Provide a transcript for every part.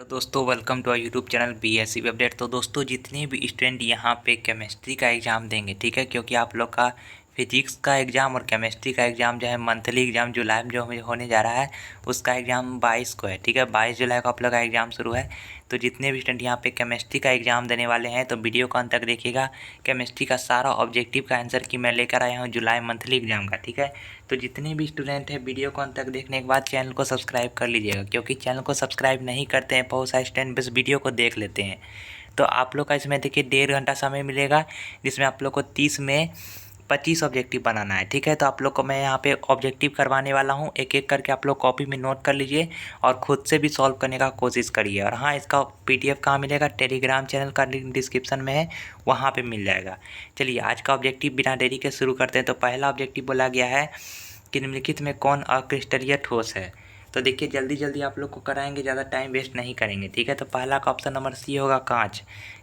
तो दोस्तों welcome to our YouTube channel BSc update. तो दोस्तों जितने भी स्टूडेंट यहाँ पे केमिस्ट्री का एग्ज़ाम देंगे, ठीक है, क्योंकि आप लोग का फिजिक्स का एग्ज़ाम और केमिस्ट्री का एग्ज़ाम जो है मंथली एग्ज़ाम जुलाई में जो होने जा रहा है, उसका एग्ज़ाम 22 को है, ठीक है। 22 जुलाई को आप लोग का एग्ज़ाम शुरू है। तो जितने भी स्टूडेंट यहाँ पे केमिस्ट्री का एग्ज़ाम देने वाले हैं तो वीडियो को अंत तक देखिएगा। केमिस्ट्री का सारा ऑब्जेक्टिव का आंसर की मैं लेकर आया हूँ जुलाई मंथली एग्ज़ाम का, ठीक है। तो जितने भी स्टूडेंट हैं वीडियो को अंत तक देखने के बाद चैनल को सब्सक्राइब कर लीजिएगा, क्योंकि चैनल को सब्सक्राइब नहीं करते हैं बहुत सारे स्टूडेंट, बस वीडियो को देख लेते हैं। तो आप लोग का इसमें देखिए 1.5 घंटा समय मिलेगा, जिसमें आप लोग को 30 में 25 ऑब्जेक्टिव बनाना है, ठीक है। तो आप लोग को मैं यहाँ पे ऑब्जेक्टिव करवाने वाला हूँ, एक एक करके आप लोग कॉपी में नोट कर लीजिए और ख़ुद से भी सॉल्व करने का कोशिश करिए। और हाँ, इसका PDF कहाँ मिलेगा? टेलीग्राम चैनल का लिंक डिस्क्रिप्शन में है, वहाँ पे मिल जाएगा। चलिए आज का ऑब्जेक्टिव बिना देरी के शुरू करते हैं। तो पहला ऑब्जेक्टिव बोला गया है कि निम्नलिखित में कौन अक्रिस्टलीय ठोस है। तो देखिए जल्दी जल्दी आप लोग को कराएंगे, ज़्यादा टाइम वेस्ट नहीं करेंगे, ठीक है। तो पहला का ऑप्शन नंबर सी होगा, कांच।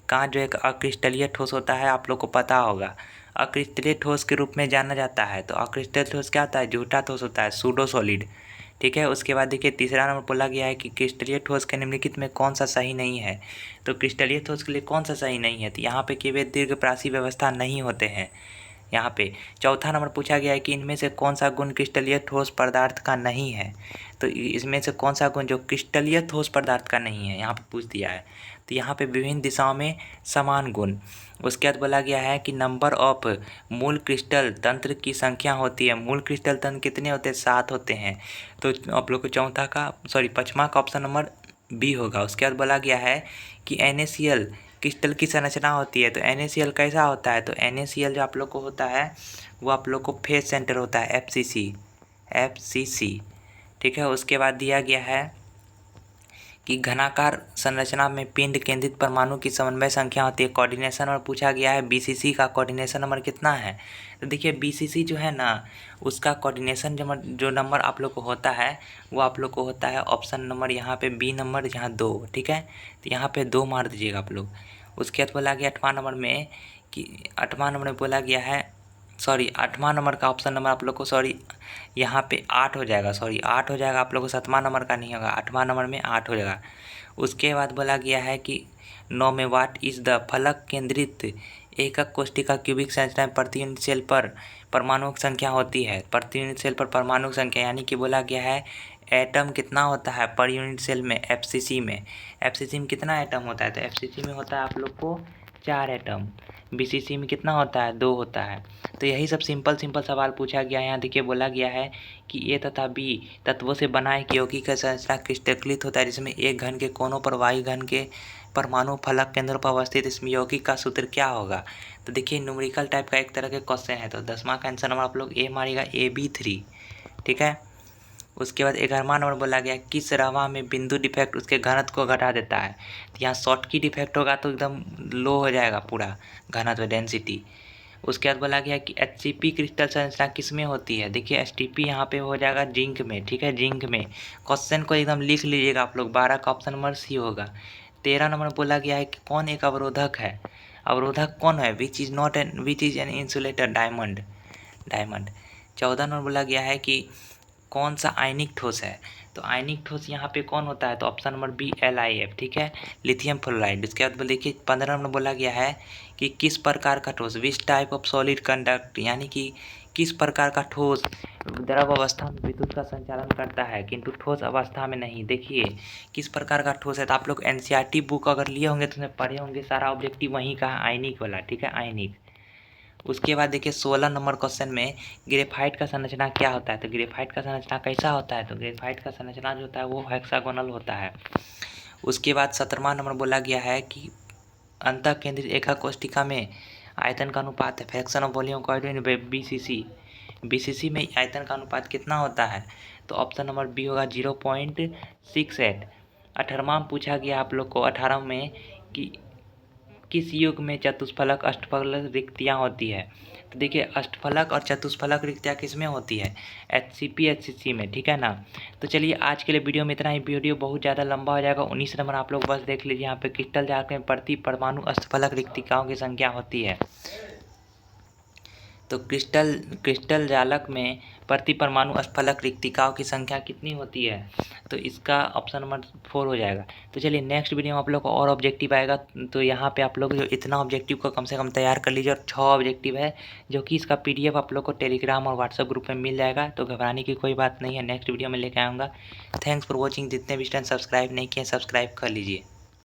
कांच जो एक अक्रिस्टलीय ठोस होता है, आप लोग को पता होगा। अक्रिस्टलीय ठोस के रूप में जाना जाता है। तो अक्रिस्टलीय ठोस क्या होता है? झूठा ठोस होता है, सूडो सॉलिड, ठीक है। उसके बाद देखिए तीसरा नंबर बोला गया है कि क्रिस्टलीय ठोस के निम्नलिखित में कौन सा सही नहीं है। तो क्रिस्टलीय ठोस के लिए कौन सा सही नहीं है? तो यहाँ पे केवल दीर्घप्रासी व्यवस्था नहीं होते हैं। यहाँ पे चौथा नंबर पूछा गया है कि इनमें से कौन सा गुण क्रिस्टलीय ठोस पदार्थ का नहीं है। तो इसमें से कौन सा गुण जो क्रिस्टलीय ठोस पदार्थ का नहीं है, यहाँ पे पूछ दिया है। तो यहाँ पे विभिन्न दिशाओं में समान गुण। उसके बाद बोला गया है कि नंबर ऑफ मूल क्रिस्टल तंत्र की संख्या होती है। मूल क्रिस्टल तंत्र कितने होते हैं? 7 होते हैं। तो आप लोग को पचमा का ऑप्शन नंबर बी होगा। उसके बाद बोला गया है कि NaCl क्रिस्टल की संरचना होती है। तो NaCl कैसा होता है? तो NaCl जो आप लोग को होता है वो आप लोग को फेस सेंटर होता है, FCC, ठीक है। उसके बाद दिया गया है कि घनाकार संरचना में पिंड केंद्रित परमाणु की समन्वय संख्या होती है। कोऑर्डिनेशन नंबर पूछा गया है, BCC का कोऑर्डिनेशन नंबर कितना है? तो देखिए BCC जो है ना, उसका कोऑर्डिनेशन जो नंबर आप लोग को होता है वो आप लोग को होता है ऑप्शन नंबर यहाँ पे बी नंबर, यहाँ 2, ठीक है। तो यहाँ पे 2 मार दीजिएगा आप लोग। उसके बाद बोला गया 8वां नंबर में बोला गया है, 8वां नंबर का ऑप्शन नंबर आप लोग को यहाँ पे 8 हो जाएगा, 8 हो जाएगा आप लोग को। 7वां नंबर का नहीं होगा, 8वां नंबर में 8 हो जाएगा। उसके बाद बोला गया है कि 9 में वाट इज़ द फलक केंद्रित एकक कोष्ठिका क्यूबिक संरचना प्रति यूनिट सेल पर परमाणु संख्या होती है। प्रति यूनिट सेल पर परमाणु संख्या यानी कि बोला गया है एटम कितना होता है पर यूनिट सेल में? FCC में कितना एटम होता है? तो FCC में होता है आप लोग को 4 एटम। BCC में कितना होता है? 2 होता है। तो यही सब सिंपल सवाल पूछा गया है। यहाँ देखिए बोला गया है कि A तथा B तत्वों से बना एक यौगिक का संरचना क्रिस्टलीकृत होता है, जिसमें एक घन के कोनों पर वायु घन के परमाणु फलक केंद्र पर अवस्थित। इसमें यौगिक का सूत्र क्या होगा? तो देखिए न्यूमेरिकल टाइप का एक तरह के क्वेश्चन है। तो 10वां का आंसर नंबर आप लोग A मारिएगा, AB3, ठीक है। उसके बाद 11वां नंबर बोला गया किस रवा में बिंदु डिफेक्ट उसके घनत्व को घटा देता है। तो यहाँ शॉर्टकी डिफेक्ट होगा तो एकदम लो हो जाएगा पूरा घनत्व, डेंसिटी। उसके बाद बोला गया कि HCP क्रिस्टल संरचना किस में होती है? देखिए HTP यहाँ पे हो जाएगा जिंक में, ठीक है, जिंक में। क्वेश्चन को एकदम लिख लीजिएगा आप लोग, 12 का ऑप्शन नंबर सी होगा। 13 नंबर बोला गया है कि कौन एक अवरोधक है? अवरोधक कौन है? Which is an insulator? Diamond. 14 number बोला गया है कि कौन सा आयनिक ठोस है? तो आयनिक ठोस यहाँ पे कौन होता है? तो ऑप्शन नंबर बी LiF, ठीक है, लिथियम फ्लोराइड। उसके बाद देखिए 15 नंबर बोला गया है कि किस प्रकार का ठोस, which type of solid conduct, यानी कि किस प्रकार का ठोस द्रव अवस्था में विद्युत का संचालन करता है किंतु ठोस अवस्था में नहीं। देखिए किस प्रकार का ठोस है। तो आप लोग NCERT बुक अगर लिए होंगे तो उसमें पढ़े होंगे, सारा ऑब्जेक्टिव वहीं का है, आयनिक वाला, ठीक है, आयनिक। उसके बाद देखिए 16 नंबर क्वेश्चन में ग्रेफाइट का संरचना क्या होता है? तो ग्रेफाइट का संरचना कैसा होता है? तो ग्रेफाइट का संरचना जो होता है वो हेक्सागोनल होता है। उसके बाद 17वां नंबर बोला गया है कि अंतः केंद्रित एकक कोष्ठिका में आयतन का अनुपात है, fraction of volume coordinate by BCC में आयतन का अनुपात कितना होता है? तो ऑप्शन नंबर बी होगा 0.68। 18वां पूछा गया आप लोग को 18 में कि किस युग में चतुष्फलक अष्टफलक रिक्तियाँ होती है? तो देखिए अष्टफलक और चतुष्फलक रिक्तियाँ किस में होती है? HCP HCC में, ठीक है ना। तो चलिए आज के लिए वीडियो में इतना ही। वीडियो बहुत ज़्यादा लंबा हो जाएगा। 19 नंबर आप लोग बस देख लीजिए, यहाँ पे क्रिस्टल जार में प्रति परमाणु अष्टफलक रिक्तिकाओं की संख्या होती है। तो क्रिस्टल जालक में प्रति परमाणु स्फलक रिक्तिकाओं की संख्या कितनी होती है? तो इसका ऑप्शन नंबर 4 हो जाएगा। तो चलिए नेक्स्ट वीडियो में आप लोग को और ऑब्जेक्टिव आएगा, तो यहाँ पे आप लोग जो इतना ऑब्जेक्टिव को कम से कम तैयार कर लीजिए, और 6 ऑब्जेक्टिव है जो कि इसका PDF आप लोग को टेलीग्राम और व्हाट्सएप ग्रुप में मिल जाएगा, तो घबराने की कोई बात नहीं है। नेक्स्ट वीडियो में लेकर आऊँगा। Thanks for watching. जितने भी स्टूडेंट सब्सक्राइब नहीं किए सब्सक्राइब कर लीजिए।